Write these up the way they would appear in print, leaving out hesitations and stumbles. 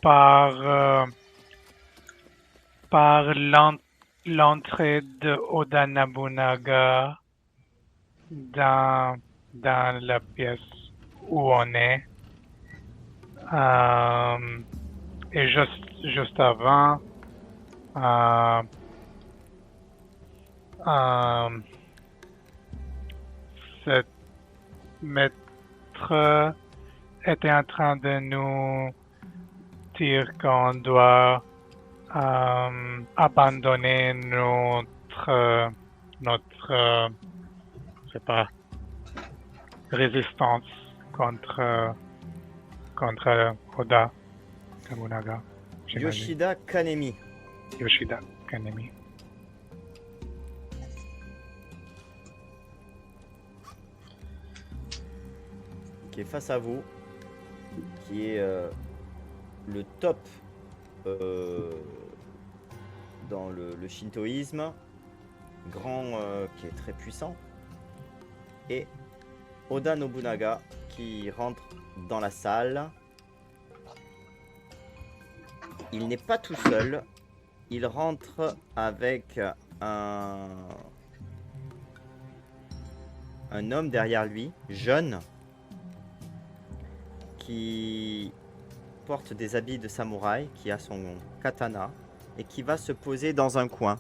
par, par l'entrée de Oda Nobunaga dans la pièce où on est. Et juste avant, euh, euh, ce maître était en train de nous dire qu'on doit abandonner notre, je sais pas, résistance contre Oda Nobunaga, j'imagine. Yoshida Kanemi. Yoshida Kanemi. Qui est face à vous, qui est le top dans le shintoïsme, grand, qui est très puissant, et Oda Nobunaga qui rentre dans la salle. Il n'est pas tout seul, il rentre avec un homme derrière lui, jeune, qui porte des habits de samouraï, qui a son katana et qui va se poser dans un coin.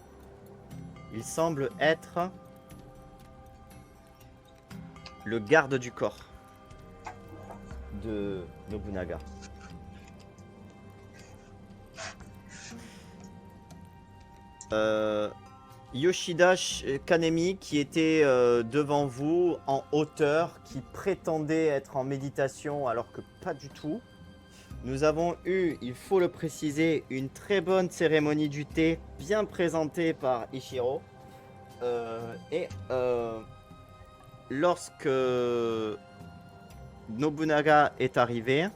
Il semble être le garde du corps de Nobunaga. Yoshida Kanemi qui était devant vous en hauteur, qui prétendait être en méditation alors que pas du tout. Nous avons eu, il faut le préciser, une très bonne cérémonie du thé bien présentée par Ichiro. Lorsque Nobunaga est arrivé,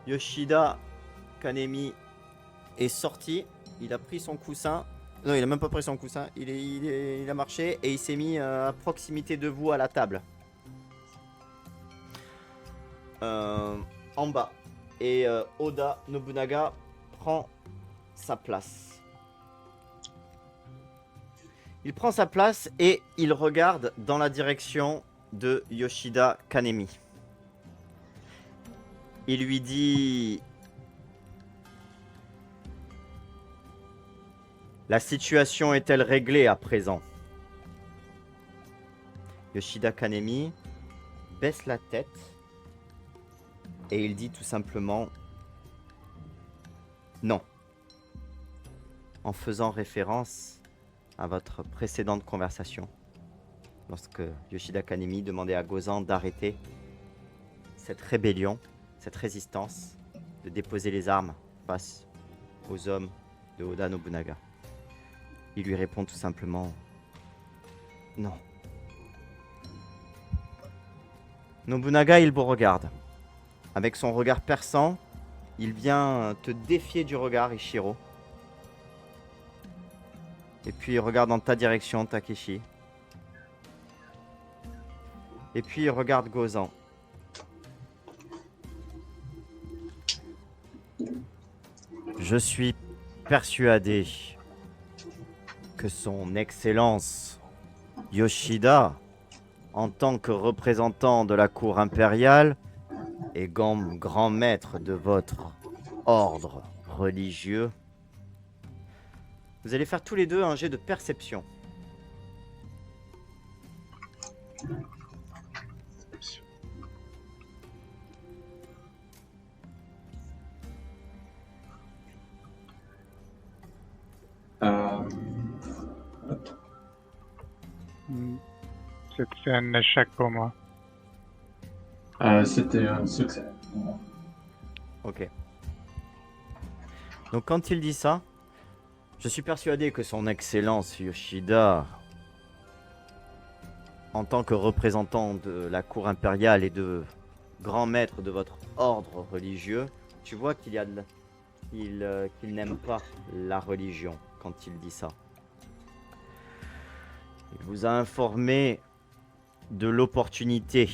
Yoshida Kanemi est sorti, il a pris son coussin. Non, il a même pas pris son coussin, il a marché et il s'est mis à proximité de vous à la table. En bas. Et Oda Nobunaga prend sa place. Il prend sa place et il regarde dans la direction de Yoshida Kanemi. Il lui dit: la situation est-elle réglée à présent? Yoshida Kanemi baisse la tête et il dit tout simplement non, en faisant référence à votre précédente conversation, lorsque Yoshida Kanemi demandait à Gozan d'arrêter cette rébellion, cette résistance, de déposer les armes face aux hommes de Oda Nobunaga. Il lui répond tout simplement non. Nobunaga, il vous regarde. Avec son regard perçant, il vient te défier du regard, Ichiro. Et puis il regarde dans ta direction, Takeshi. Et puis il regarde Gozan. Je suis persuadé que son Excellence Yoshida, en tant que représentant de la cour impériale et grand maître de votre ordre religieux, vous allez faire tous les deux un jet de perception. C'est un échec pour moi. C'était un succès. Ok. Donc quand il dit ça, je suis persuadé que son Excellence Yoshida, en tant que représentant de la cour impériale et de grand maître de votre ordre religieux, tu vois qu'il y a qu'il n'aime pas la religion quand il dit ça. Il vous a informé de l'opportunité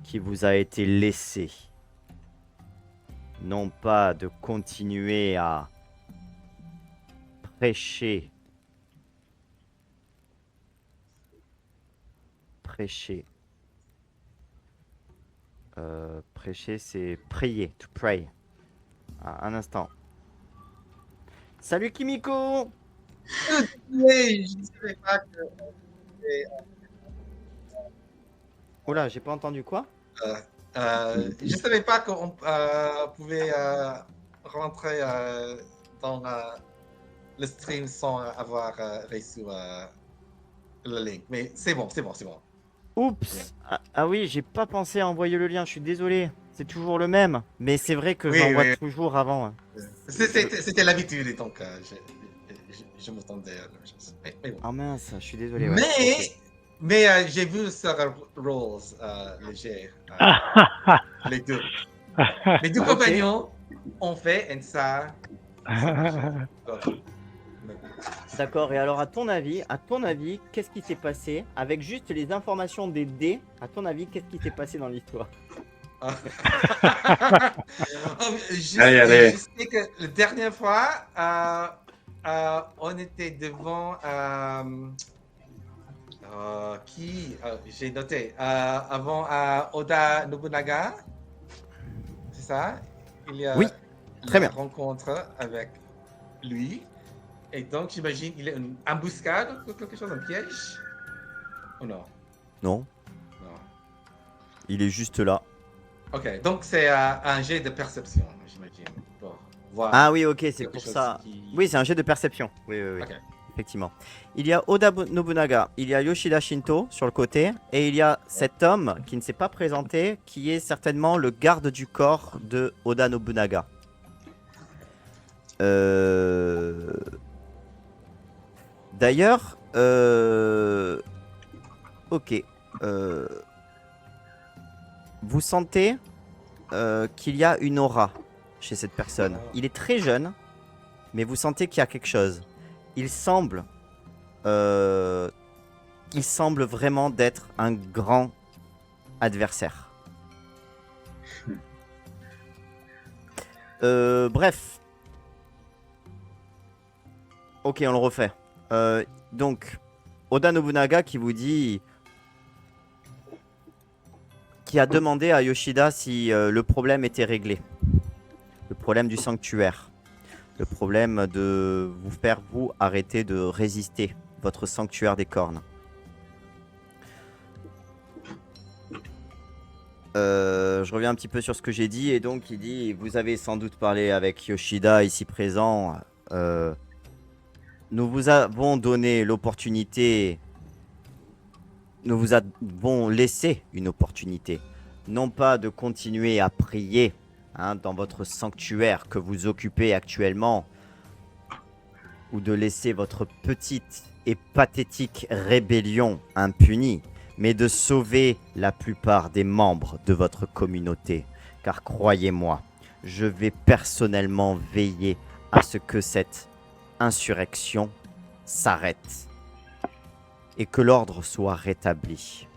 qui vous a été laissée. non pas de continuer à prêcher, prêcher c'est prier, to pray. Un instant. Salut Kimiko! Oui, je ne savais pas que Oula, j'ai pas entendu quoi? je savais pas qu'on pouvait rentrer dans le stream sans avoir reçu le link. Mais c'est bon. Oups! Ah oui, j'ai pas pensé à envoyer le lien, je suis désolé. C'est toujours le même, mais c'est vrai que je Oui, l'envoie oui. toujours avant. C'était l'habitude, et donc je m'attendais à la même chose. Mais bon. Ah mince, je suis désolé. Ouais. Mais, Ok. mais j'ai vu sur Rolls léger, les deux. Les deux Ok. compagnons ont fait et ça. D'accord, et alors à ton avis, qu'est-ce qui s'est passé avec juste les informations des dés? À ton avis, qu'est-ce qui s'est passé dans l'histoire? Je sais que la dernière fois, on était devant qui j'ai noté avant Oda Nobunaga, c'est ça? Il y a Oui, très bien. rencontre avec lui. Et donc, j'imagine qu'il y a une embuscade ou quelque chose, un piège? Ou non? Non, Non. il est juste là. Ok, donc c'est un jet de perception, j'imagine, pour voir. Ah oui, ok, c'est quelque pour chose ça. qui- Oui, c'est un jet de perception. Oui. Ok. Effectivement. Il y a Oda Nobunaga, il y a Yoshida Shinto sur le côté, et il y a cet homme qui ne s'est pas présenté, qui est certainement le garde du corps de Oda Nobunaga. D'ailleurs, ok. Vous sentez qu'il y a une aura chez cette personne. Il est très jeune, mais vous sentez qu'il y a quelque chose. Il semble vraiment d'être un grand adversaire. Bref. Ok, on le refait. Donc, Oda Nobunaga qui vous dit... qui a demandé à Yoshida si le problème était réglé. Le problème du sanctuaire. Le problème de vous faire, vous, arrêter de résister. Votre sanctuaire des cornes. Je reviens un petit peu sur ce que j'ai dit. Et donc, il dit, vous avez sans doute parlé avec Yoshida ici présent. Nous vous avons donné l'opportunité. Nous vous avons laissé une opportunité. Non pas de continuer à prier dans votre sanctuaire que vous occupez actuellement, ou de laisser votre petite et pathétique rébellion impunie, mais de sauver la plupart des membres de votre communauté. Car croyez-moi, je vais personnellement veiller à ce que cette insurrection s'arrête et que l'ordre soit rétabli.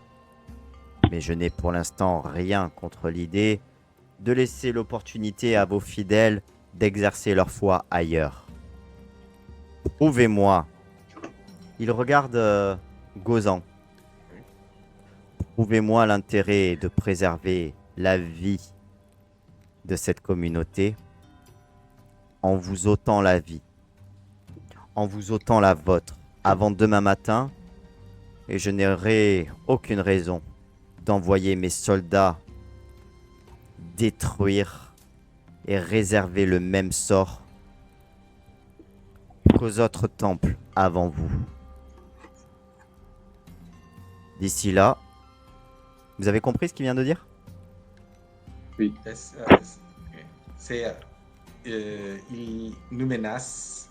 Mais je n'ai pour l'instant rien contre l'idée de laisser l'opportunité à vos fidèles d'exercer leur foi ailleurs. Prouvez-moi. Il regarde Gozan. Prouvez-moi l'intérêt de préserver la vie de cette communauté en vous ôtant la vie, en vous ôtant la vôtre avant demain matin, et je n'aurai aucune raison d'envoyer mes soldats détruire et réserver le même sort qu'aux autres temples avant vous. D'ici là, vous avez compris ce qu'il vient de dire? Oui. C'est il nous menace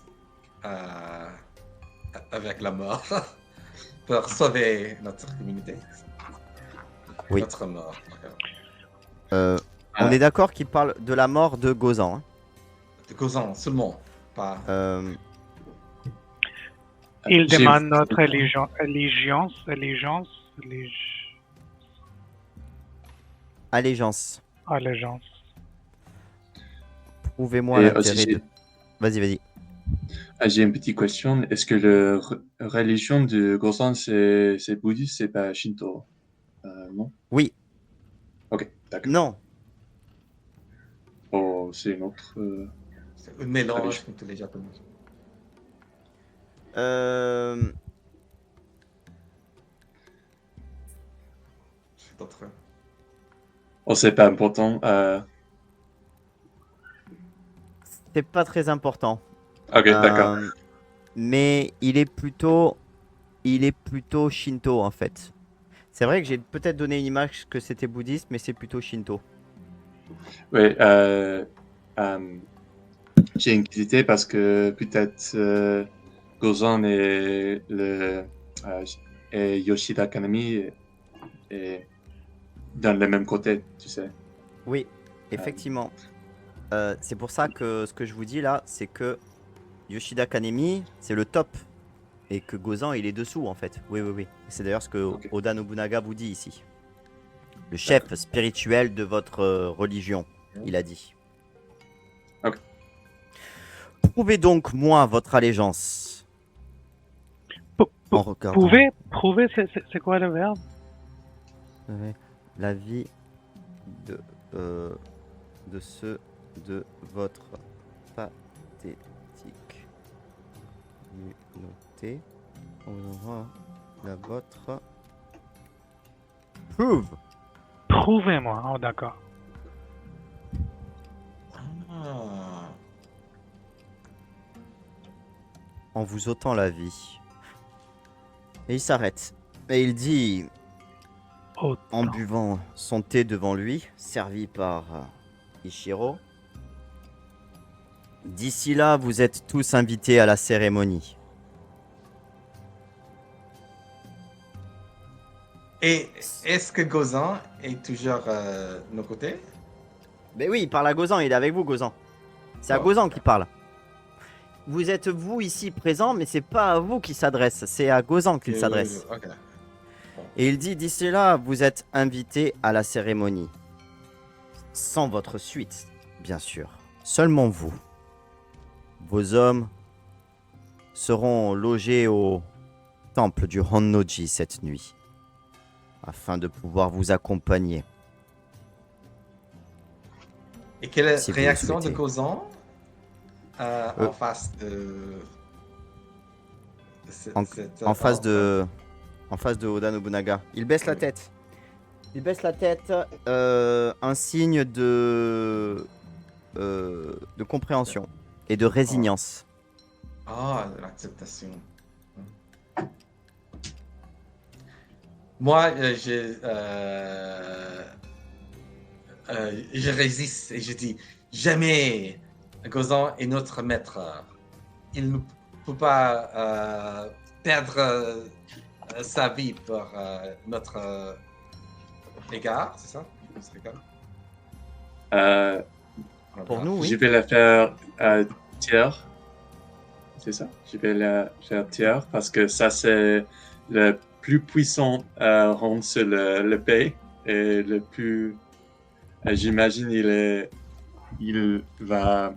avec la mort pour sauver notre communauté. Oui. Notre mort. On est d'accord qu'il parle de la mort de Gozan. Hein. De Gozan seulement, pas. Il J'ai- demande notre allégeance. Allégeance. Allégeance. Prouvez-moi Et aussi, l'intérêt de... Vas-y. j'ai une petite question. Est-ce que la religion de Gozan, c'est bouddhiste, c'est pas Shinto? Non? Oui, Ok, d'accord. non. Oh, c'est une autre. C'est un mélange Tradition. comme tous les Japonais. Euh, C'est autre. Oh, c'est pas important. C'est pas très important. Ok, d'accord. Mais il est plutôt Shinto en fait. C'est vrai que j'ai peut-être donné une image que c'était bouddhiste, mais c'est plutôt Shinto. Oui, j'ai une idée parce que peut-être Gozan et Yoshida Kanami est dans le même côté, tu sais. Oui, effectivement. C'est pour ça que ce que je vous dis là, c'est que Yoshida Kanemi, c'est le top. Et que Gozan, il est dessous en fait. Oui. C'est d'ailleurs ce que Ok. Oda Nobunaga vous dit ici. Le chef spirituel de votre religion, il a dit. Ok. Prouvez donc moi votre allégeance. En regardant Prouver, c'est quoi le verbe? la vie de ceux de votre pathétique communauté. On aura la vôtre. Prove. Prouvez-moi. Oh, d'accord. Ah. En vous ôtant la vie. Et il s'arrête. Et il dit, Oh, en non. buvant son thé devant lui, servi par Ichiro. D'ici là, vous êtes tous invités à la cérémonie. Et est-ce que Gozan est toujours de nos côtés? Mais oui, il parle à Gozan, il est avec vous, Gozan. C'est à Oh, Gozan qu'il parle. Vous êtes vous ici présents, mais c'est pas à vous qu'il s'adresse, c'est à Gozan qu'il s'adresse. Ok. Et il dit, d'ici là, vous êtes invités à la cérémonie. Sans votre suite, bien sûr. Seulement vous. Vos hommes seront logés au temple du Honnoji cette nuit, afin de pouvoir vous accompagner. Et quelle est Si la vous le réaction de souhaitez. Gozan en face de... En face de Oda Nobunaga. Il baisse la tête. Il baisse la tête, un signe de compréhension et de résignance. Ah, l'acceptation. Moi, je résiste et je dis jamais Gozan est notre maître. Il ne peut pas perdre sa vie pour notre égard, c'est ça? Notre égard? Pour nous, Je oui. vais la faire tiers. C'est ça? Je vais la faire tiers parce que ça, c'est le plus puissant rang sur le pays et le plus. J'imagine il va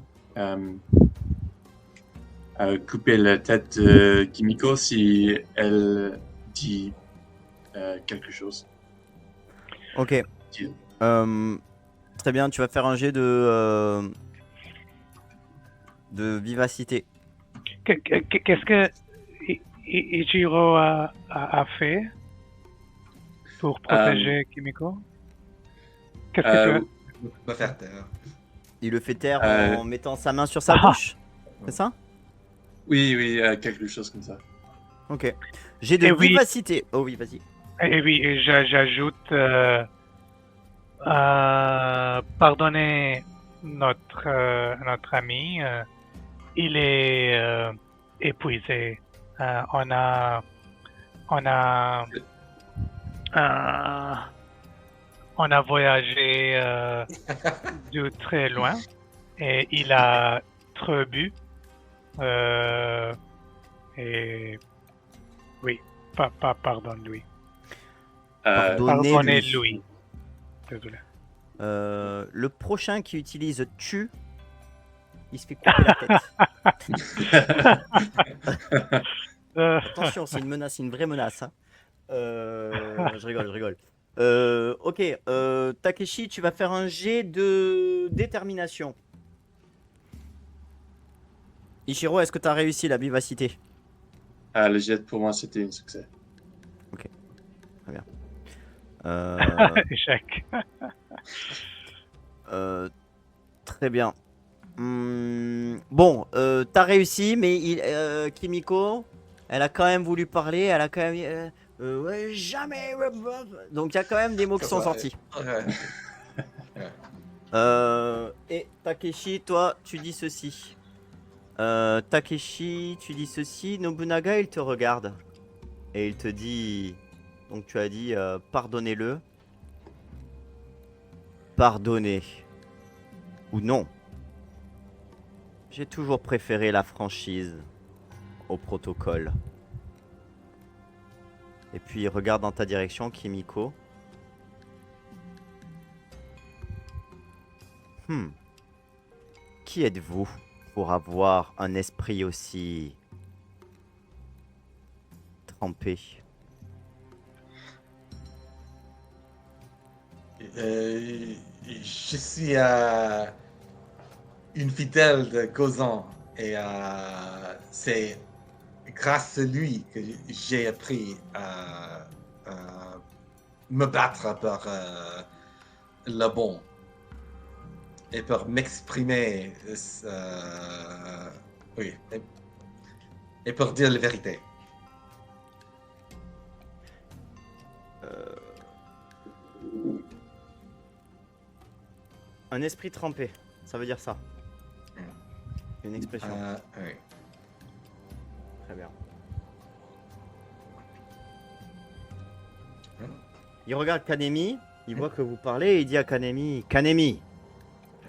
couper la tête de Kimiko si elle dit quelque chose. Ok. Très bien, tu vas faire un jet de vivacité. Qu'est-ce que Ichiro a fait pour protéger Kimiko? Qu'est-ce que tu Me faire taire. Il le fait taire Euh, en mettant sa main sur sa Ah. bouche. C'est ça? Oui, quelque chose comme ça. Ok. J'ai de Et oui. vivacité. Oh oui, vas-y. Et oui, et j'ajoute pardonnez notre ami, il est épuisé. On a voyagé de très loin et il a trop bu. Et oui, pardonne-lui. Pardonnez-lui. Désolé. Le prochain qui utilise tu il se fait couper la tête. Euh, Attention, c'est une menace, c'est une vraie menace. Hein. Je rigole, je rigole. Ok, Takeshi, tu vas faire un jet de détermination. Ichiro, est-ce que tu as réussi la vivacité? Le jet pour moi, c'était un succès. Échec. Très bien. Bon, t'as réussi, mais Kimiko, elle a quand même voulu parler, elle a quand même... ouais, jamais... Donc il y a quand même des mots qui sont sortis. Et Takeshi, toi, tu dis ceci. Takeshi, tu dis ceci. Nobunaga, il te regarde. Et il te dit... Donc tu as dit, pardonnez-le. Pardonnez. Ou non. J'ai toujours préféré la franchise au protocole. Et puis il regarde dans ta direction, Kimiko. Qui êtes-vous pour avoir un esprit aussi trempé? Je suis une fidèle de Gozan et c'est grâce à lui que j'ai appris à me battre pour le bon et pour m'exprimer, oui, et pour dire la vérité. Un esprit trempé, ça veut dire ça. Une expression. Oui. Très bien. Il regarde Kanemi, il voit que vous parlez et il dit à Kanemi, Kanemi,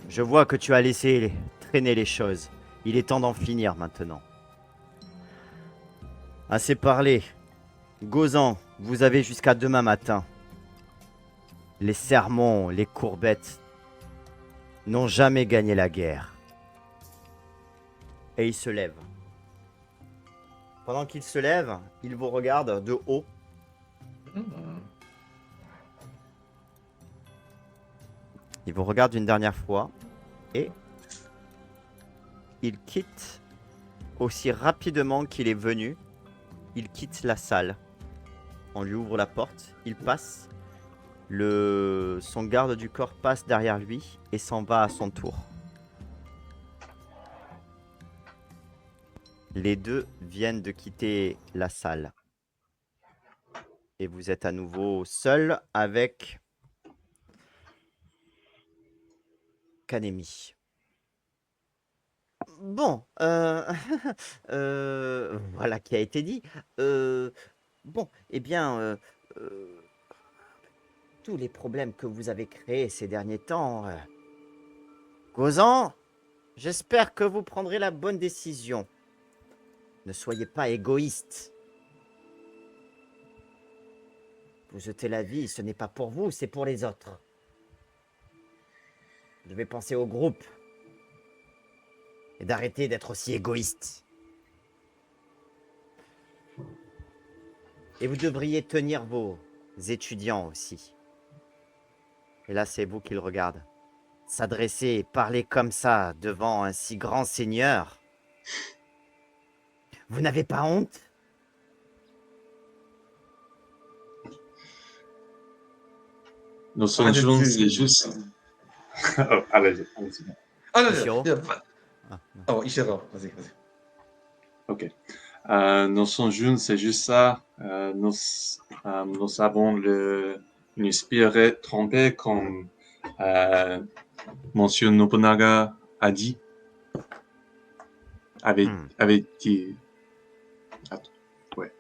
je vois que tu as laissé traîner les choses. Il est temps d'en finir maintenant. Assez parlé. Gozan, vous avez jusqu'à demain matin. Les sermons, les courbettes n'ont jamais gagné la guerre. Et il se lève. Pendant qu'il se lève, il vous regarde de haut. Il vous regarde une dernière fois et il quitte aussi rapidement qu'il est venu. Il quitte la salle. On lui ouvre la porte, il passe. Son garde du corps passe derrière lui et s'en va à son tour. Les deux viennent de quitter la salle. Et vous êtes à nouveau seul avec Kanemi. Bon, voilà qui a été dit. Bon, eh bien, tous les problèmes que vous avez créés ces derniers temps, Gozan, j'espère que vous prendrez la bonne décision. Ne soyez pas égoïste. Vous jetez la vie, ce n'est pas pour vous, c'est pour les autres. Vous devez penser au groupe. Et d'arrêter d'être aussi égoïste. Et vous devriez tenir vos étudiants aussi. Et là, c'est vous qui le regarde. S'adresser et parler comme ça devant un si grand seigneur. Vous n'avez pas honte? Nos solutions, c'est juste... Oh, allez-y. Oh non, Ichiro? Oh, Ichiro, vas-y. Ok. Nos solutions, c'est juste ça. Nous avons une esprit trompé comme Monsieur Nobunaga a dit. Avait dit... Attends, ouais.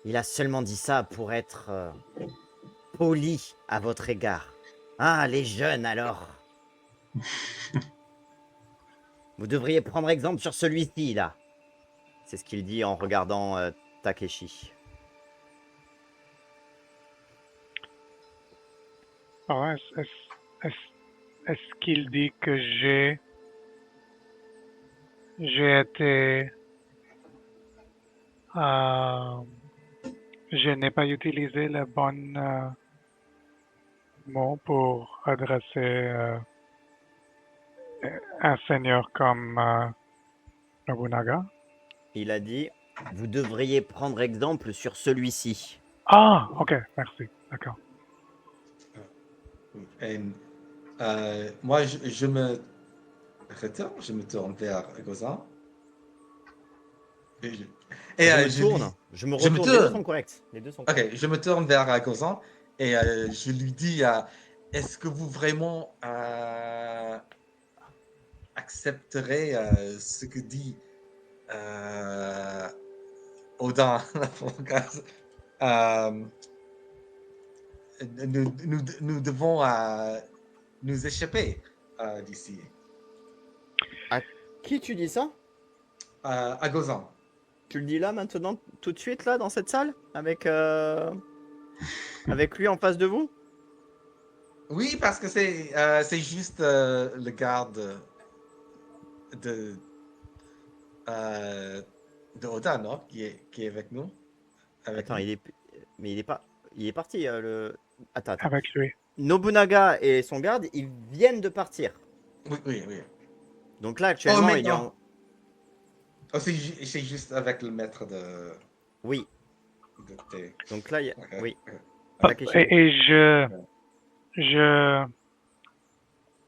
Il a seulement dit ça pour être poli à votre égard. Ah, les jeunes alors. Vous devriez prendre exemple sur celui-ci là. C'est ce qu'il dit en regardant Takeshi. est-ce qu'il dit que j'ai j'ai été... je n'ai pas utilisé le bon mot pour adresser un seigneur comme Nobunaga. Il a dit, vous devriez prendre exemple sur celui-ci. Ah, ok, merci, d'accord. Et, moi, je me retourne, je me tourne vers Gozan. Et Je me je me retourne. Les deux tourne. sont corrects. Les deux sont corrects. Ok, je me tourne vers Gozan et je lui dis est-ce que vous vraiment accepterez ce que dit Odin nous devons nous échapper d'ici. À qui tu dis ça? À Gozan. Tu le dis là, maintenant, tout de suite, là, dans cette salle? Avec lui en face de vous? Oui, parce que c'est juste le garde de Odin, non? Qui est avec nous. Attends, il est parti. Attends. Avec lui. Nobunaga et son garde, ils viennent de partir. Oui. Donc là, actuellement, mais il est en... Oh, c'est juste avec le maître de... Oui. de thé. Donc là, il y a... Okay. Oui. Et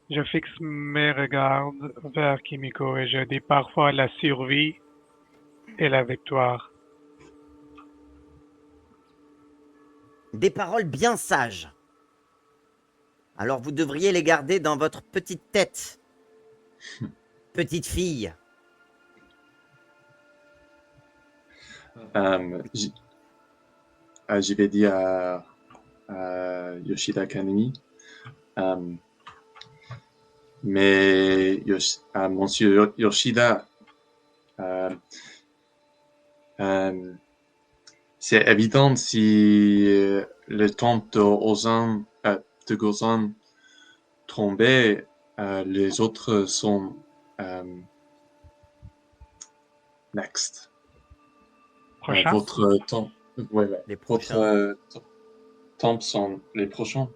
je fixe mes regards vers Kimiko et je dis parfois la survie et la victoire. Des paroles bien sages. Alors vous devriez les garder dans votre petite tête. Petite fille. Je vais dire à Yoshida Kanemi, mais Monsieur Yoshida, c'est évident si le temple de Gozan tombait, les autres sont next. Prochain? Votre temple, Les prochains. votre temple sont les prochains.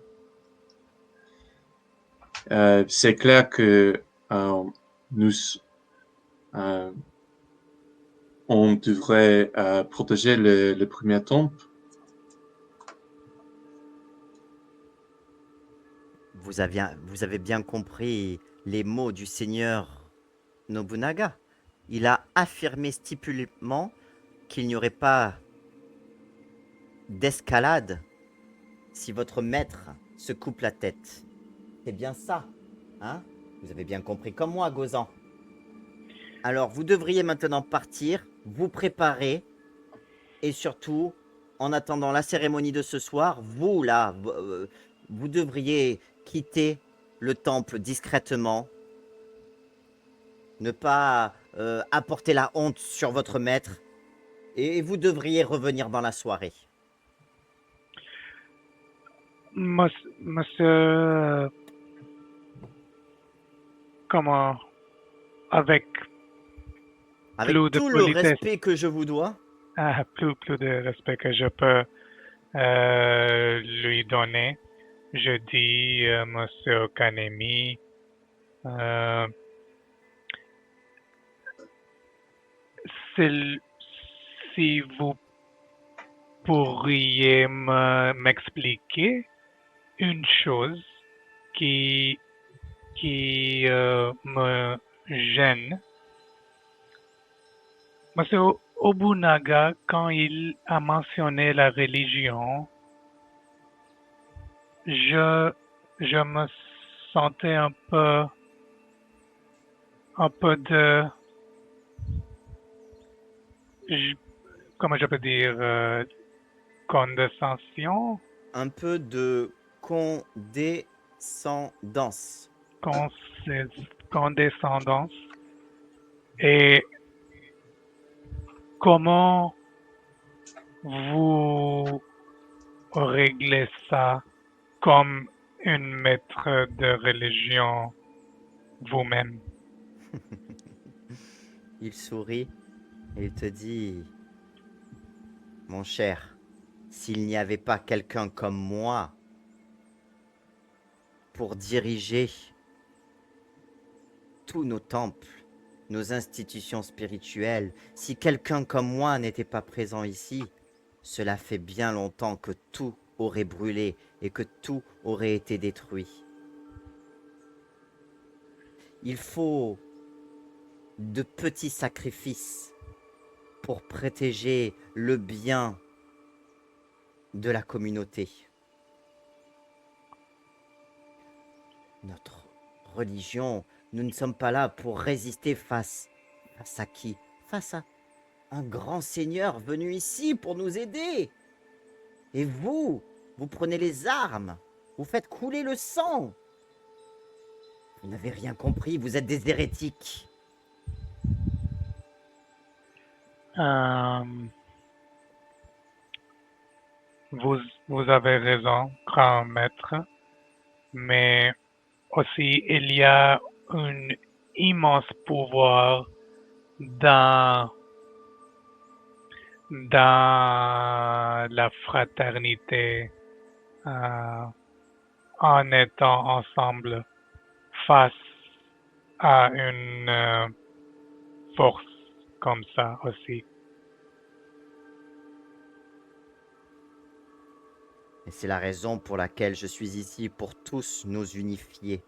C'est clair que nous on devrait protéger le premier temple. Vous avez bien compris les mots du seigneur Nobunaga. Il a affirmé stipulément qu'il n'y aurait pas d'escalade si votre maître se coupe la tête. C'est bien ça, hein? Vous avez bien compris comme moi, Gozan. Alors, vous devriez maintenant partir, vous préparer, et surtout, en attendant la cérémonie de ce soir, vous, là, vous devriez quitter le temple discrètement, ne pas apporter la honte sur votre maître, et vous devriez revenir dans la soirée. Monsieur, comment, avec plus de tout le politesse, respect que je vous dois, plus de respect que je peux lui donner, je dis, Monsieur Kanemi, si vous pourriez m'expliquer une chose qui me gêne. Monsieur Obunaga, quand il a mentionné la religion, je me sentais un peu de, comment je peux dire, condescension, un peu de condescendance. Condescendance. Et comment vous réglez ça comme une maître de religion vous-même? Il sourit et il te dit, mon cher, s'il n'y avait pas quelqu'un comme moi pour diriger tous nos temples, nos institutions spirituelles, si quelqu'un comme moi n'était pas présent ici, cela fait bien longtemps que tout aurait brûlé et que tout aurait été détruit. Il faut de petits sacrifices pour protéger le bien de la communauté. Notre religion, nous ne sommes pas là pour résister face à qui? Face à un grand seigneur venu ici pour nous aider. Et vous prenez les armes, vous faites couler le sang. Vous n'avez rien compris, vous êtes des hérétiques. Euh, vous avez raison, grand maître, mais aussi il y a un immense pouvoir dans la fraternité en étant ensemble face à une force comme ça aussi. Et c'est la raison pour laquelle je suis ici, pour tous nous unifier.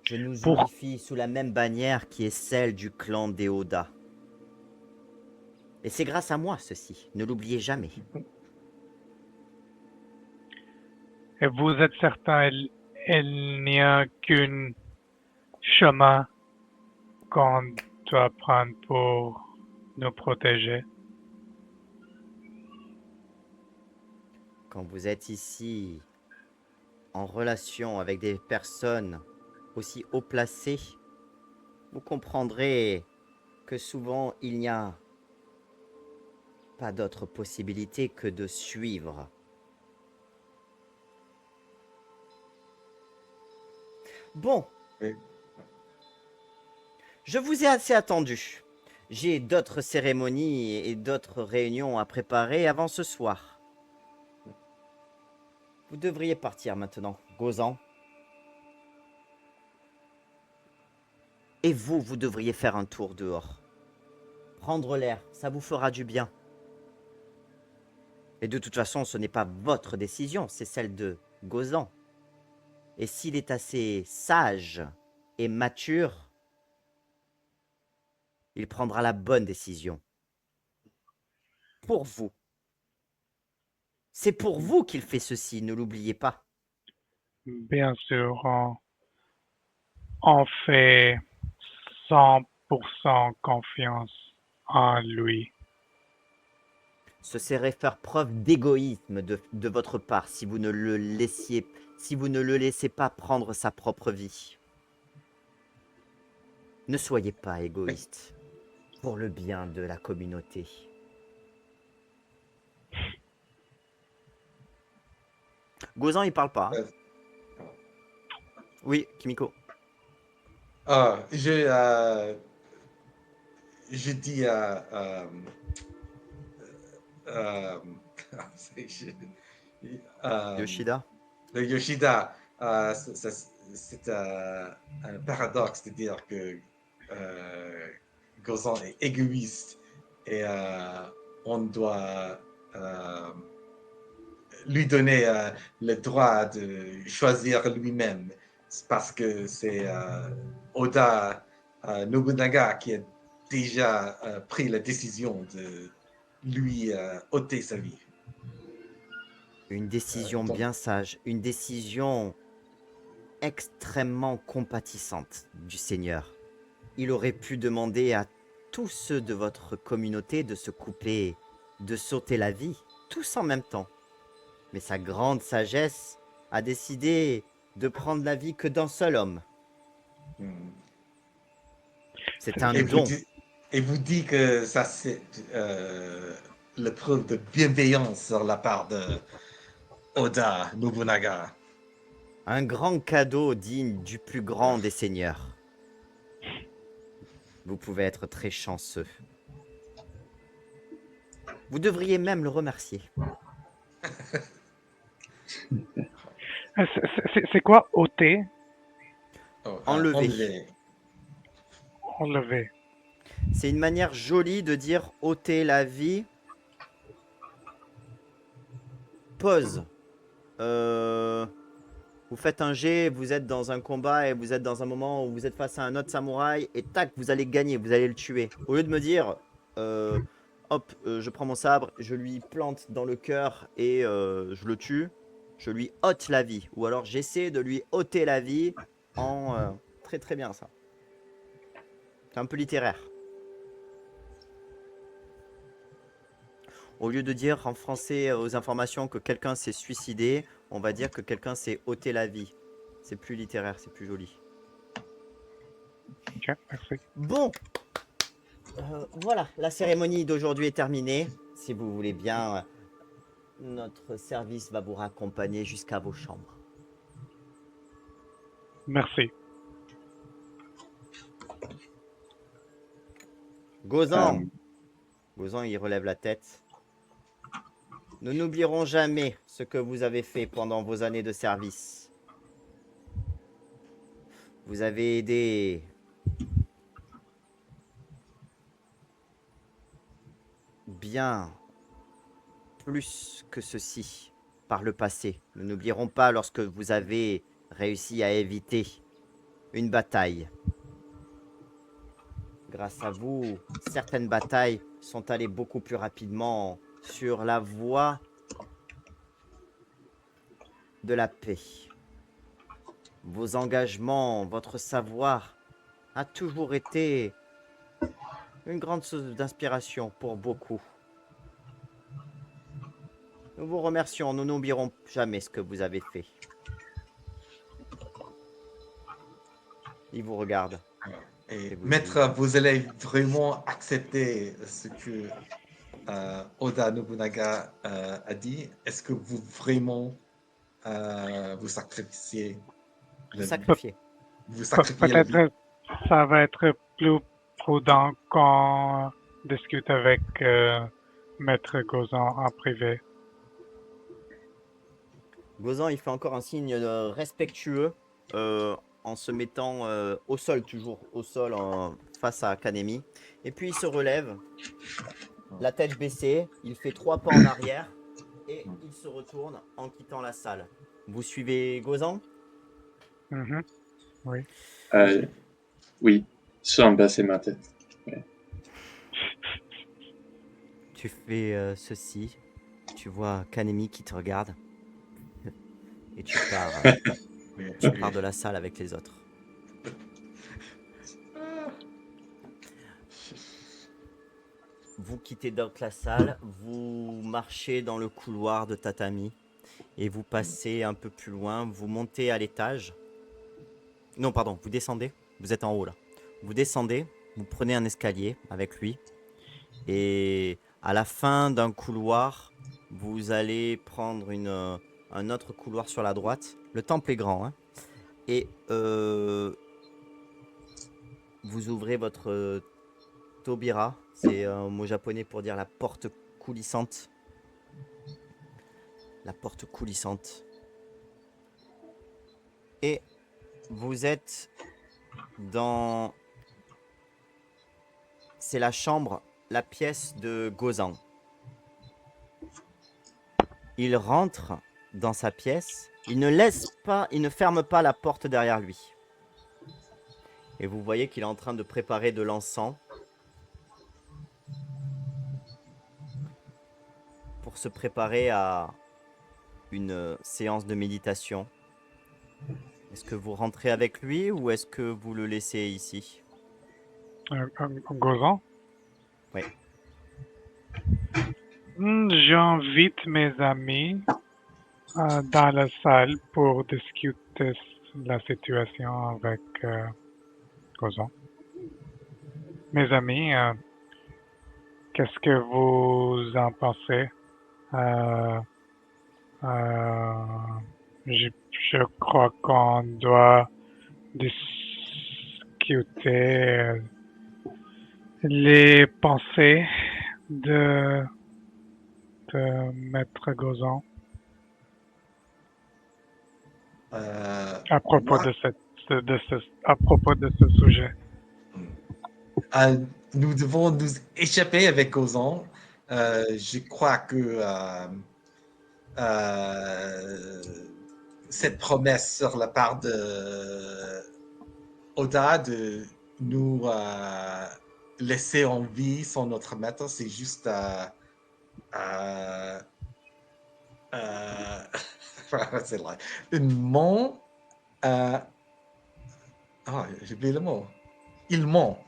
Je nous unifie sous la même bannière qui est celle du clan des Oda. Et c'est grâce à moi, ceci. Ne l'oubliez jamais. Et vous êtes certain il n'y a qu'un chemin qu'on doit prendre pour nous protéger? Quand vous êtes ici, en relation avec des personnes aussi haut placées, vous comprendrez que souvent il n'y a pas d'autre possibilité que de suivre. Bon. Oui. Je vous ai assez attendu. J'ai d'autres cérémonies et d'autres réunions à préparer avant ce soir. Vous devriez partir maintenant, Gozan. Et vous devriez faire un tour dehors. Prendre l'air, ça vous fera du bien. Et de toute façon, ce n'est pas votre décision, c'est celle de Gozan. Et s'il est assez sage et mature, il prendra la bonne décision. Pour vous. C'est pour vous qu'il fait ceci, ne l'oubliez pas. Bien sûr, on fait 100% confiance en lui. Ce serait faire preuve d'égoïsme de votre part si vous ne le laissez pas prendre sa propre vie. Ne soyez pas égoïste pour le bien de la communauté. Gozan, il parle pas. Hein. Oui, Kimiko. Je dis Yoshida. Le Yoshida, c'est un paradoxe de dire que Gozan est égoïste et on doit lui donner le droit de choisir lui-même. C'est parce que c'est Oda Nobunaga qui a déjà pris la décision de lui ôter sa vie. Une décision bien sage, une décision extrêmement compatissante du Seigneur. Il aurait pu demander à tous ceux de votre communauté de se couper, de sauter la vie, tous en même temps. Mais sa grande sagesse a décidé de prendre la vie que d'un seul homme. C'est un don. Et vous dites que ça, c'est la preuve de bienveillance sur la part de Oda Nobunaga. Un grand cadeau digne du plus grand des seigneurs. Vous pouvez être très chanceux. Vous devriez même le remercier. C'est quoi ôter? Oh, Enlever. Enlever. C'est une manière jolie de dire ôter la vie. Pause. Vous faites un jet, vous êtes dans un combat et vous êtes dans un moment où vous êtes face à un autre samouraï et tac, vous allez gagner, vous allez le tuer. Au lieu de me dire, hop, je prends mon sabre, je lui plante dans le cœur et je le tue, je lui ôte la vie. Ou alors j'essaie de lui ôter la vie en... très très bien ça. C'est un peu littéraire. Au lieu de dire en français aux informations que quelqu'un s'est suicidé, on va dire que quelqu'un s'est ôté la vie. C'est plus littéraire, c'est plus joli. Ok, merci. Bon, voilà, la cérémonie d'aujourd'hui est terminée. Si vous voulez bien, notre service va vous raccompagner jusqu'à vos chambres. Merci. Gozan, Gozan, il relève la tête. Nous n'oublierons jamais ce que vous avez fait pendant vos années de service. Vous avez aidé bien plus que ceci par le passé. Nous n'oublierons pas lorsque vous avez réussi à éviter une bataille. Grâce à vous, certaines batailles sont allées beaucoup plus rapidement sur la voie de la paix. Vos engagements, votre savoir a toujours été une grande source d'inspiration pour beaucoup. Nous vous remercions, nous n'oublierons jamais ce que vous avez fait. Il vous regarde. Et vous maître, vous allez vraiment accepter ce que Oda Nobunaga a dit? Est-ce que vous vraiment vous sacrifiez Vous sacrifiez. Vous sacrifiez la vie? Peut-être ça va être plus prudent qu'on discute avec Maître Gozan en privé. Gozan, il fait encore un signe respectueux en se mettant au sol, toujours au sol face à Kanemi. Et puis il se relève, la tête baissée, il fait 3 pas en arrière et il se retourne en quittant la salle. Vous suivez Gozan? Mhm. Oui. Oui, sans baisser ma tête. Tu fais ceci, tu vois Kanemi qui te regarde et tu pars de la salle avec les autres. Vous quittez donc la salle, vous marchez dans le couloir de tatami et vous passez un peu plus loin, vous montez à l'étage. Non, pardon, vous descendez, vous êtes en haut là. Vous descendez, vous prenez un escalier avec lui et à la fin d'un couloir, vous allez prendre un autre couloir sur la droite. Le temple est grand, hein, et vous ouvrez votre Tobira, c'est un mot japonais pour dire la porte coulissante. La porte coulissante. Et vous êtes dans... C'est la chambre, la pièce de Gozan. Il rentre dans sa pièce, il ne ferme pas la porte derrière lui. Et vous voyez qu'il est en train de préparer de l'encens pour se préparer à une séance de méditation. Est-ce que vous rentrez avec lui ou est-ce que vous le laissez ici? Gozan? Oui. J'invite mes amis dans la salle pour discuter la situation avec Gozan. Mes amis, qu'est-ce que vous en pensez? Je crois qu'on doit discuter les pensées de, de Maître Gozan à propos Moi, à propos de ce sujet. nous devons nous échapper avec Gozan. Je crois que cette promesse sur la part de Oda de nous laisser en vie sans notre maître, c'est juste c'est là. Une mont. J'ai oublié le mot. Ils ment.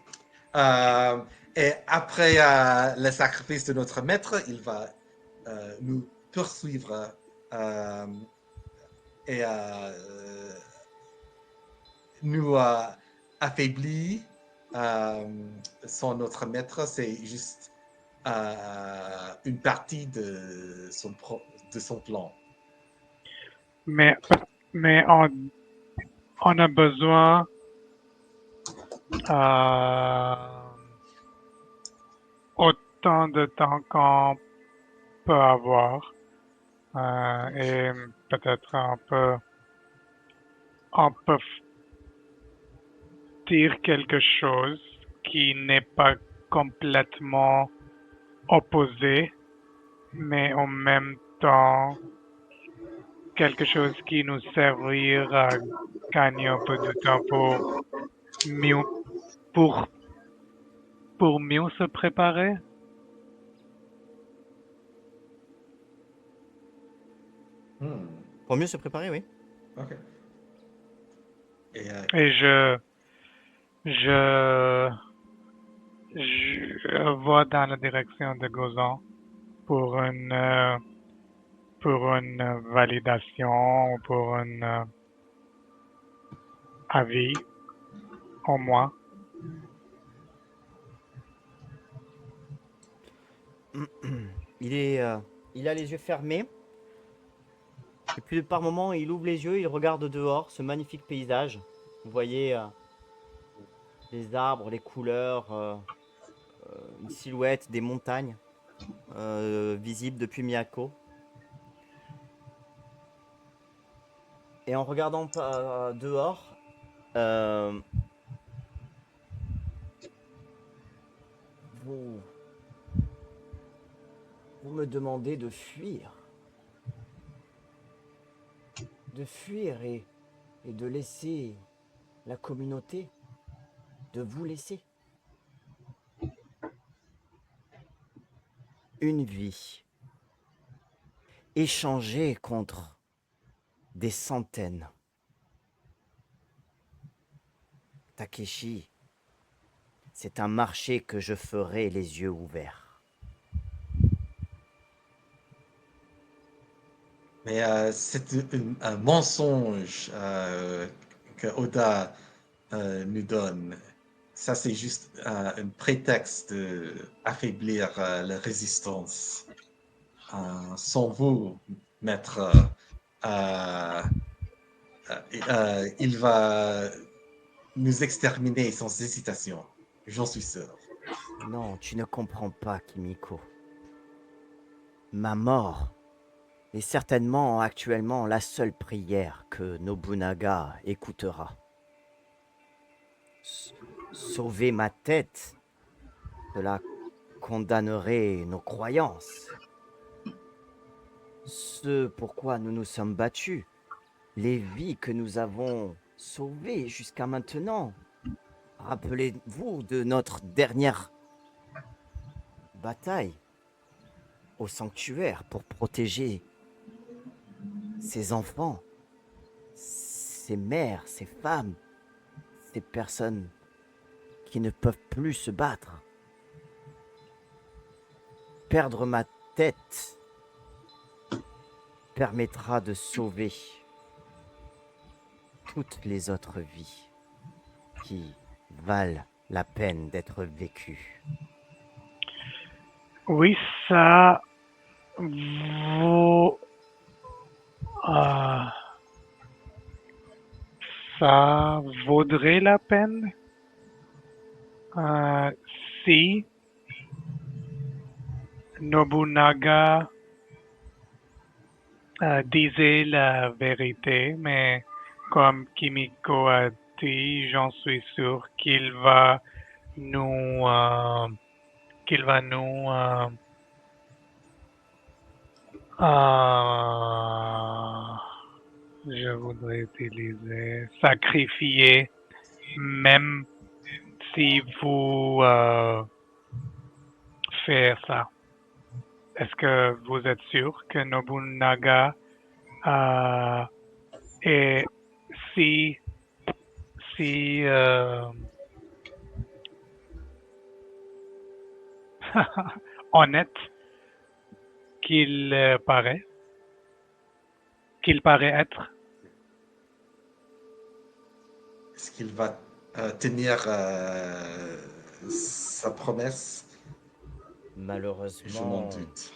Et après le sacrifice de notre maître, il va nous poursuivre et nous affaiblir sans notre maître. C'est juste une partie de son plan. Mais, mais on a besoin autant de temps qu'on peut avoir et peut-être on peut dire quelque chose qui n'est pas complètement opposé, mais en même temps quelque chose qui nous servira à gagner un peu de temps mieux, pour, pour mieux se préparer. Pour mieux se préparer, oui. Ok. Et je vois dans la direction de Gozan pour une validation, pour un avis, au moins. Il a les yeux fermés. Et puis par moments, il ouvre les yeux, il regarde dehors, ce magnifique paysage. Vous voyez les arbres, les couleurs, une silhouette des montagnes visibles depuis Miyako. Et en regardant dehors, vous me demandez de fuir. De fuir et de laisser la communauté, de vous laisser. Une vie échangée contre des centaines. Takeshi, c'est un marché que je ferai les yeux ouverts. Mais c'est un mensonge que Oda nous donne. Ça, c'est juste un prétexte d'affaiblir la résistance. Sans vous, maître, il va nous exterminer sans hésitation. J'en suis sûr. Non, tu ne comprends pas, Kimiko. Ma mort est certainement actuellement la seule prière que Nobunaga écoutera. Sauver ma tête, cela condamnerait nos croyances. Ce pourquoi nous nous sommes battus, les vies que nous avons sauvées jusqu'à maintenant. Rappelez-vous de notre dernière bataille au sanctuaire pour protéger ces enfants, ces mères, ces femmes, ces personnes qui ne peuvent plus se battre. Perdre ma tête permettra de sauver toutes les autres vies qui valent la peine d'être vécues. Oui, ça vaut... ça vaudrait la peine si Nobunaga disait la vérité, mais comme Kimiko a dit, j'en suis sûr nous, qu'il va nous je voudrais utiliser sacrifier, même si vous faites ça. Est-ce que vous êtes sûr que Nobunaga est si honnête qu'il paraît être? Est-ce qu'il va tenir sa promesse? Je m'en Malheureusement, doute.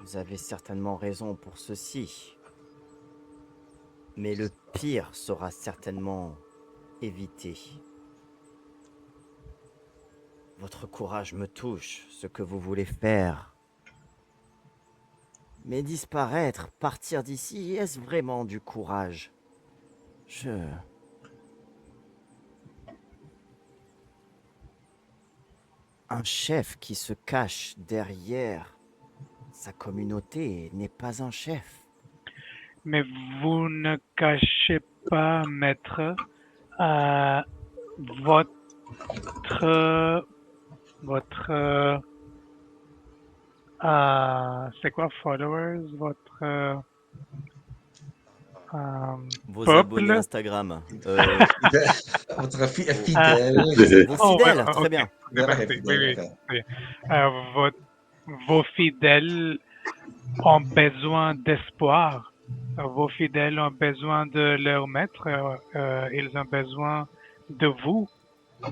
vous avez certainement raison pour ceci. Mais le pire sera certainement évité. Votre courage me touche, ce que vous voulez faire. Mais disparaître, partir d'ici, est-ce vraiment du courage? Un chef qui se cache derrière sa communauté n'est pas un chef. Mais vous ne cachez pas, maître, votre c'est quoi followers? Vos peuple? abonnés Instagram. Votre fidèle. Vos Oh, ouais, fidèles, très ok. bien. Merci. Fidèle, Oui, ok. oui. Vos fidèles ont besoin d'espoir. Vos fidèles ont besoin de leur maître. Ils ont besoin de vous,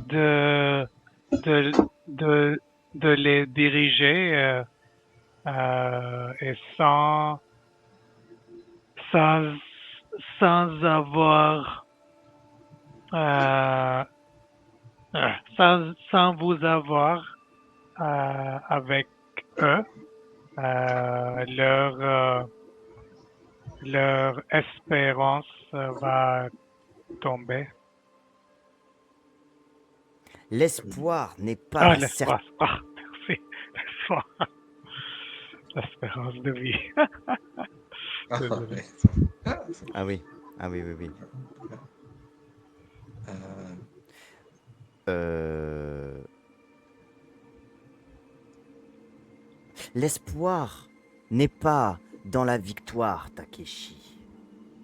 de, de, de les diriger et sans, sans avoir, euh, sans vous avoir avec eux, leur espérance va tomber. L'espoir n'est pas la L'espoir. Merci. L'espoir. L'espérance de vie. Désolé. Ouais. Ah oui, ah oui, oui, oui. L'espoir n'est pas dans la victoire, Takeshi,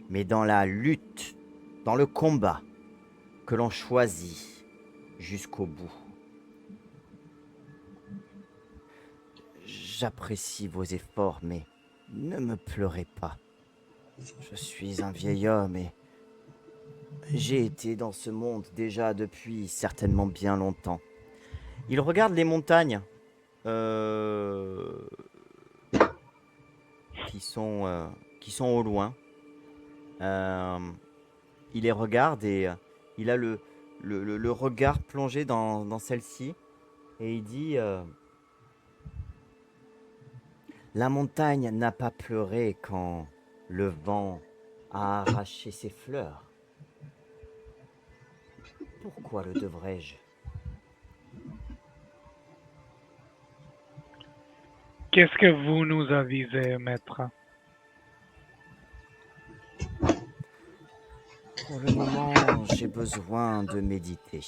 mais dans la lutte, dans le combat que l'on choisit jusqu'au bout. J'apprécie vos efforts, mais ne me pleurez pas. Je suis un vieil homme et j'ai été dans ce monde déjà depuis certainement bien longtemps. Il regarde les montagnes qui sont au loin. Il les regarde et il a le regard plongé dans celle-ci et il dit la montagne n'a pas pleuré quand le vent a arraché ses fleurs. Pourquoi le devrais-je? Qu'est-ce que vous nous avisez, maître? Pour le moment, j'ai besoin de méditer.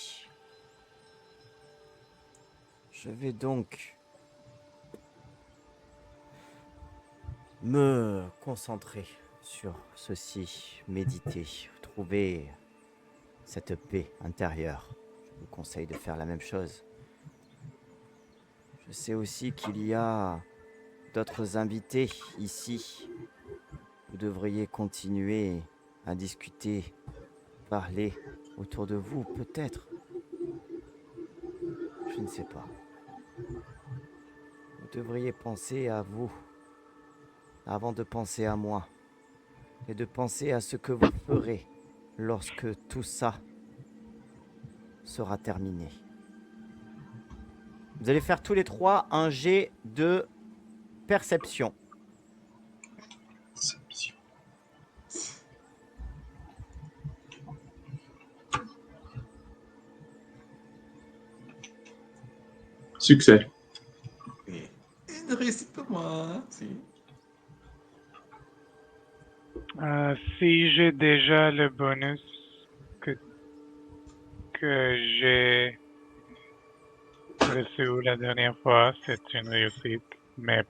Je vais donc me concentrer sur ceci, méditer, trouver cette paix intérieure. Je vous conseille de faire la même chose. Je sais aussi qu'il y a d'autres invités ici. Vous devriez continuer à discuter, parler autour de vous, peut-être. Je ne sais pas. Vous devriez penser à vous avant de penser à moi et de penser à ce que vous ferez lorsque tout ça sera terminé. Vous allez faire tous les trois un jet de perception. Succès. Et une réussite pour moi. Si. Si j'ai déjà le bonus que, que j'ai reçu la dernière fois, c'est une réussite. Mais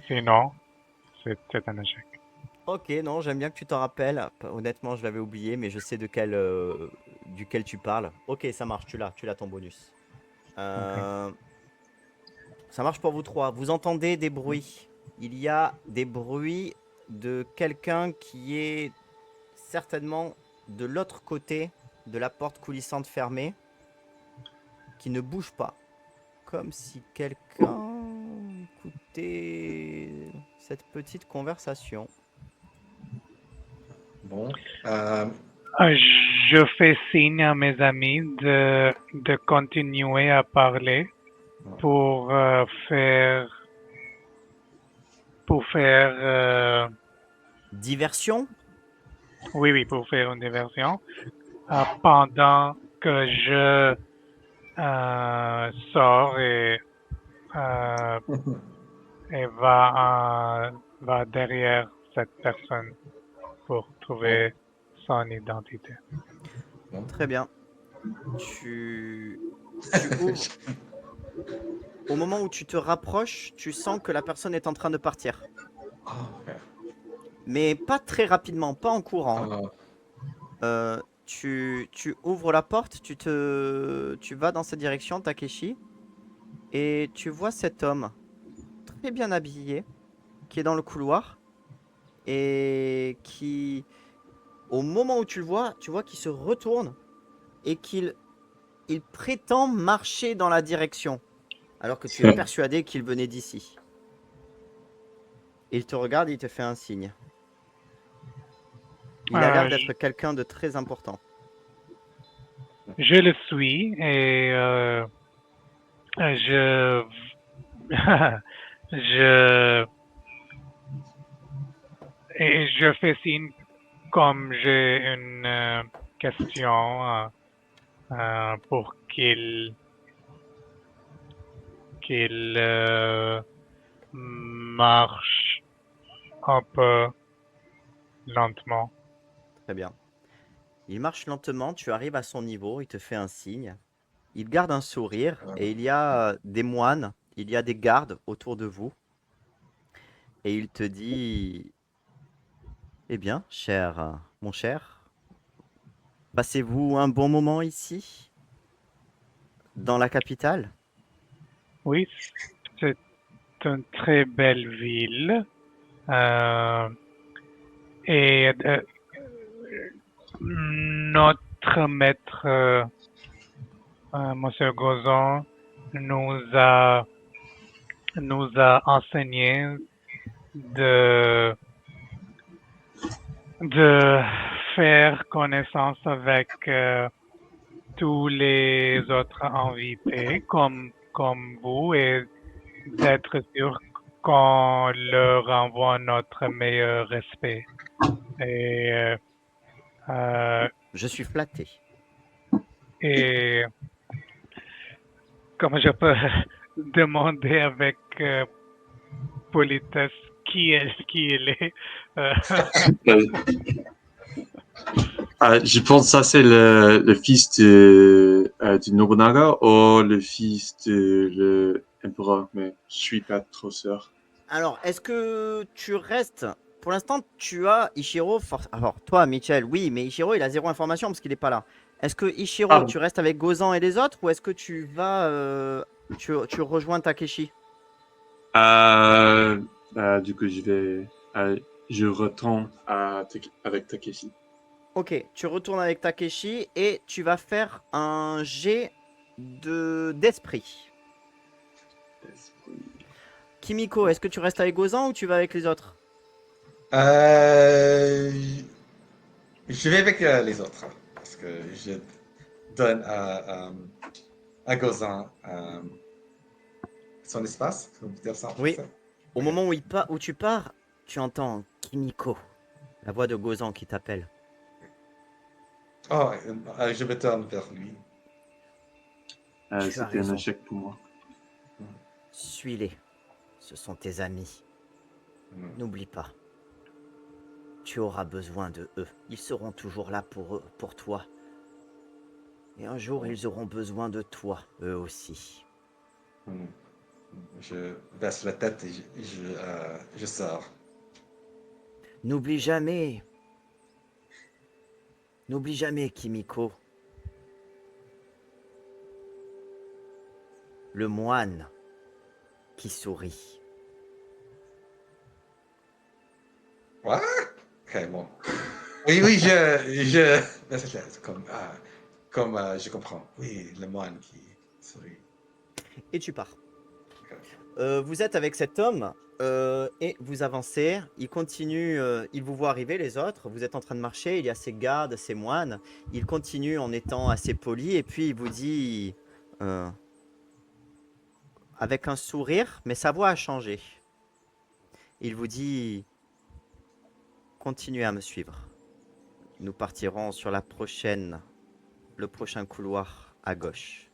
sinon, c'est un échec. Ok, non, j'aime bien que tu t'en rappelles. Honnêtement, je l'avais oublié, mais je sais duquel tu parles. Ok, ça marche, tu l'as ton bonus. Ça marche pour vous trois. Vous entendez des bruits. Il y a des bruits de quelqu'un qui est certainement de l'autre côté de la porte coulissante fermée, qui ne bouge pas. Comme si quelqu'un écoutait cette petite conversation. Bon. Je fais signe à mes amis de continuer à parler pour faire Diversion? oui, pour faire une diversion pendant que je sors euh, et va derrière cette personne pour trouver son identité. Très bien. Tu ouvres. Au moment où tu te rapproches, tu sens que la personne est en train de partir. Oh, ok. Mais pas très rapidement, pas en courant. Tu ouvres la porte, tu vas dans cette direction, Takeshi, et tu vois cet homme très bien habillé qui est dans le couloir et qui, au moment où tu vois qu'il se retourne et qu'il prétend marcher dans la direction, alors que tu es persuadé qu'il venait d'ici. Il te regarde et il te fait un signe. Il a l'air d'être quelqu'un de très important. Je le suis et je je je fais signe comme j'ai une question pour qu'il marche un peu lentement. Très bien. Il marche lentement, tu arrives à son niveau, il te fait un signe. Il garde un sourire et il y a des moines, il y a des gardes autour de vous. Et il te dit, eh bien, mon cher, passez-vous un bon moment ici, dans la capitale? Oui, c'est une très belle ville. Et notre maître, Monsieur Gozon, nous a, nous a enseigné de, de faire connaissance avec tous les autres invités comme vous et d'être sûr qu'on leur envoie notre meilleur respect. Et, Je suis flatté. et comment je peux demander avec politesse qui il est. Je pense que ça, c'est le fils du Nobunaga ou le fils de l'empereur, mais je suis pas trop sûr. Alors, est-ce que tu restes... Pour l'instant, tu as Ichiro... Alors, toi, Michel, oui, mais Ichiro, il a zéro information parce qu'il n'est pas là. Est-ce que Ichiro, tu restes avec Gozan et les autres ou est-ce que tu vas... tu rejoins Takeshi? Du coup, je retourne avec Takeshi. Ok, tu retournes avec Takeshi et tu vas faire un jet d'esprit. Kimiko, est-ce que tu restes avec Gozan ou tu vas avec les autres? Je vais avec les autres parce que je donne à à Gozan son espace, on peut dire ça en Oui. français. Au Ok. moment où tu pars, tu entends Kimiko, la voix de Gozan qui t'appelle. Oh, je me tourne vers lui. Tu as C'était un raison. échec pour moi. Suis-les. Ce sont tes amis. Hmm. N'oublie pas. Tu auras besoin de eux. Ils seront toujours là pour toi. Et un jour, ils auront besoin de toi, eux aussi. Hmm. Je baisse la tête et je sors. N'oublie jamais, Kimiko. Le moine qui sourit. What? Ok, bon. Oui, oui, je baisse la tête, comme je comprends. Oui, le moine qui sourit. Et tu pars. Ok. Vous êtes avec cet homme et vous avancez. Il continue, il vous voit arriver les autres. Vous êtes en train de marcher. Il y a ses gardes, ses moines. Il continue en étant assez poli et puis il vous dit avec un sourire, mais sa voix a changé. Il vous dit continuez à me suivre. Nous partirons sur le prochain couloir à gauche.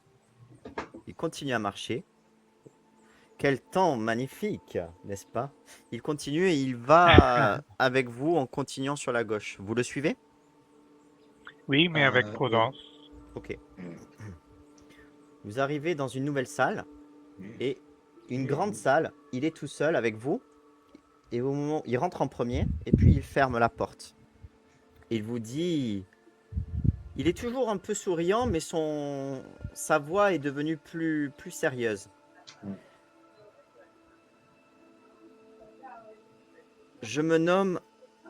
Il continue à marcher. Quel temps magnifique, n'est-ce pas? Il continue et il va avec vous en continuant sur la gauche. Vous le suivez? Oui, mais avec Oui. prudence. Ok. Hmm. Vous arrivez dans une nouvelle salle Oui. et une grande salle. Il est tout seul avec vous et au moment il rentre en premier et puis il ferme la porte. Il vous dit, il est toujours un peu souriant, mais sa voix est devenue plus sérieuse. Hmm. Je me nomme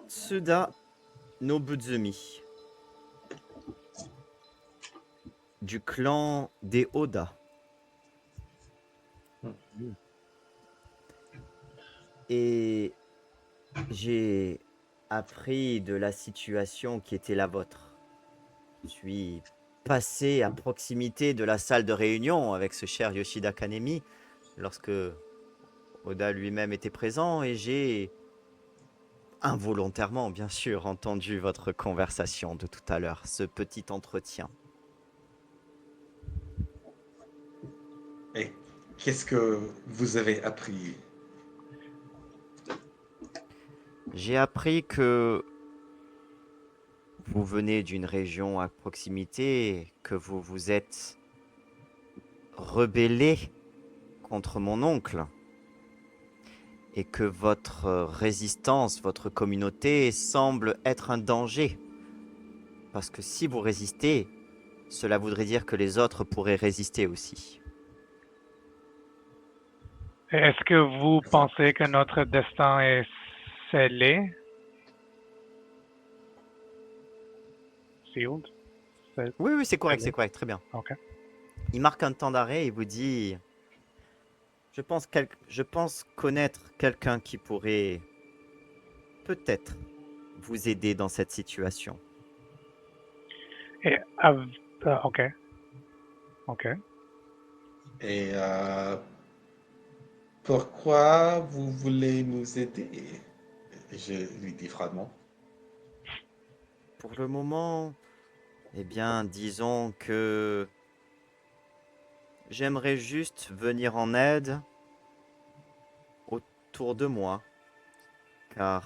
Tsuda Nobuzumi, du clan des Oda. Et j'ai appris de la situation qui était la vôtre. Je suis passé à proximité de la salle de réunion avec ce cher Yoshida Kanemi lorsque Oda lui-même était présent et j'ai involontairement, bien sûr, entendu votre conversation de tout à l'heure, ce petit entretien. Et qu'est-ce que vous avez appris? J'ai appris que vous venez d'une région à proximité, que vous vous êtes rebellé contre mon oncle et que votre résistance, votre communauté semble être un danger. Parce que si vous résistez, cela voudrait dire que les autres pourraient résister aussi. Est-ce que vous pensez que notre destin est scellé? Sealed? Oui, c'est correct, Scellé? très bien. Ok. Il marque un temps d'arrêt et vous dit je pense connaître quelqu'un qui pourrait peut-être vous aider dans cette situation. Et, ok. Ok. Et pourquoi vous voulez nous aider? Je lui dis froidement. Pour le moment, eh bien, disons que j'aimerais juste venir en aide autour de moi, car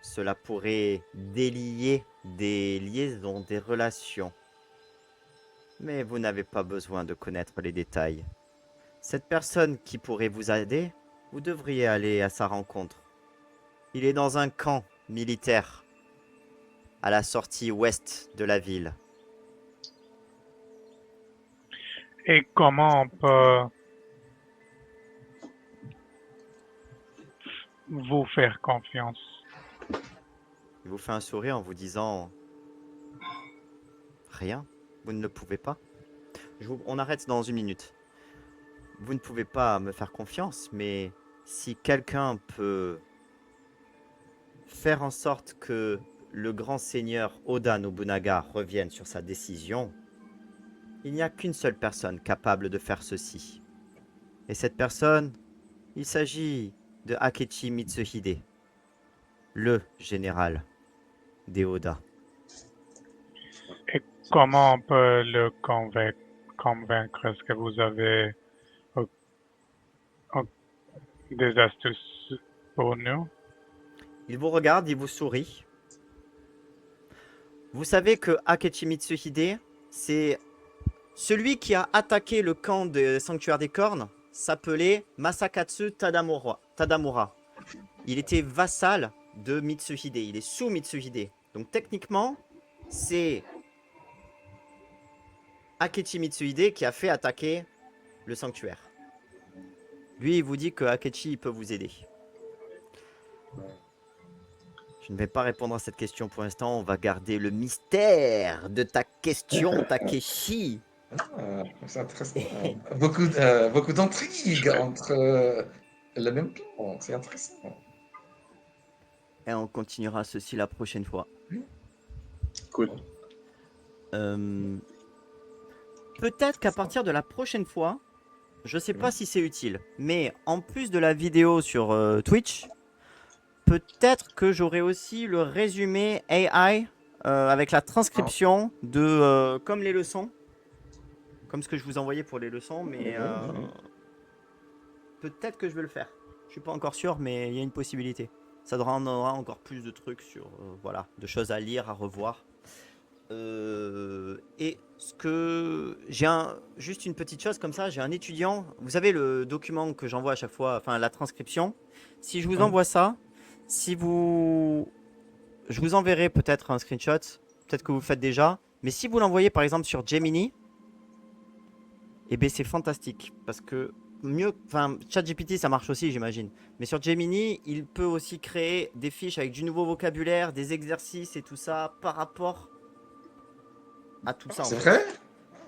cela pourrait délier des liaisons, des relations. Mais vous n'avez pas besoin de connaître les détails. Cette personne qui pourrait vous aider, vous devriez aller à sa rencontre. Il est dans un camp militaire à la sortie ouest de la ville. Et comment on peut vous faire confiance? Il vous fait un sourire en vous disant « Rien, vous ne le pouvez pas. On arrête dans une minute. Vous ne pouvez pas me faire confiance, mais si quelqu'un peut faire en sorte que le grand seigneur Oda Nobunaga revienne sur sa décision, Il n'y a qu'une seule personne capable de faire ceci. Et cette personne, il s'agit de Akechi Mitsuhide, le général des Oda. Et comment on peut le convaincre? Est-ce que vous avez euh, euh, des astuces pour nous? Il vous regarde, il vous sourit. Vous savez que Akechi Mitsuhide, c'est celui qui a attaqué le camp de Sanctuaire des Cornes, s'appelait Masakatsu Tadamura. Il était vassal de Mitsuhide, il est sous Mitsuhide. Donc techniquement, c'est Akechi Mitsuhide qui a fait attaquer le sanctuaire. Lui, il vous dit que Akechi il peut vous aider. Je ne vais pas répondre à cette question pour l'instant. On va garder le mystère de ta question, Takeshi. Ah, c'est intéressant. Beaucoup d'intrigues entre le même plan. C'est intéressant. Et on continuera ceci la prochaine fois. Cool. Peut-être qu'à partir de la prochaine fois, je sais pas si c'est utile, mais en plus de la vidéo sur Twitch, peut-être que j'aurai aussi le résumé AI avec la transcription de comme les leçons, comme ce que je vous envoyais pour les leçons, mais peut-être que je vais le faire. Je suis pas encore sûr, mais il y a une possibilité. Ça aura encore plus de trucs sur voilà, de choses à lire, à revoir. Et ce que j'ai juste une petite chose comme ça, j'ai un étudiant, vous savez le document que j'envoie à chaque fois, enfin la transcription, si je vous envoie ça, je vous enverrai peut-être un screenshot, peut-être que vous le faites déjà, mais si vous l'envoyez par exemple sur Gemini, et ben c'est fantastique parce que ChatGPT ça marche aussi j'imagine, mais sur Gemini il peut aussi créer des fiches avec du nouveau vocabulaire, des exercices et tout ça par rapport à tout ça. C'est vrai?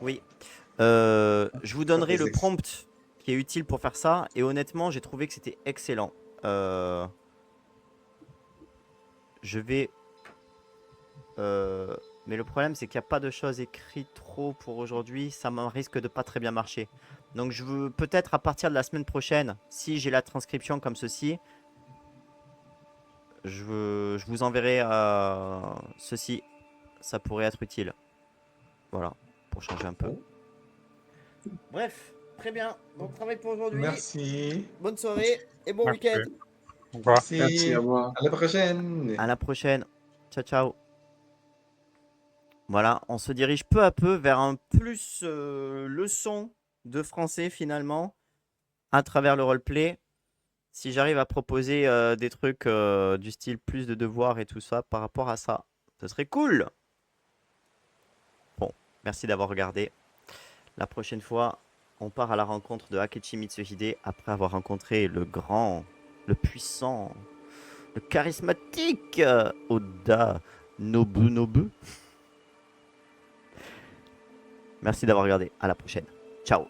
Oui. Je vous donnerai le prompt qui est utile pour faire ça. Et honnêtement, j'ai trouvé que c'était excellent. Je vais... mais le problème, c'est qu'il n'y a pas de choses écrites trop pour aujourd'hui. Ça risque de pas très bien marcher. Donc je veux peut-être à partir de la semaine prochaine, si j'ai la transcription comme ceci, je vous enverrai ceci. Ça pourrait être utile. Voilà, pour changer un peu. Bref, très bien. Bon travail pour aujourd'hui. Merci. Bonne soirée et bon Merci. week-end. Au revoir. Merci, au revoir. À la prochaine. À la prochaine. Ciao, ciao. Voilà, on se dirige peu à peu vers un plus leçon de français finalement à travers le roleplay. Si j'arrive à proposer des trucs du style plus de devoirs et tout ça par rapport à ça, ce serait cool. Bon, merci d'avoir regardé. La prochaine fois, on part à la rencontre de Akechi Mitsuhide après avoir rencontré le grand, le puissant, le charismatique Oda Nobunobu. Merci d'avoir regardé. À la prochaine. Ciao.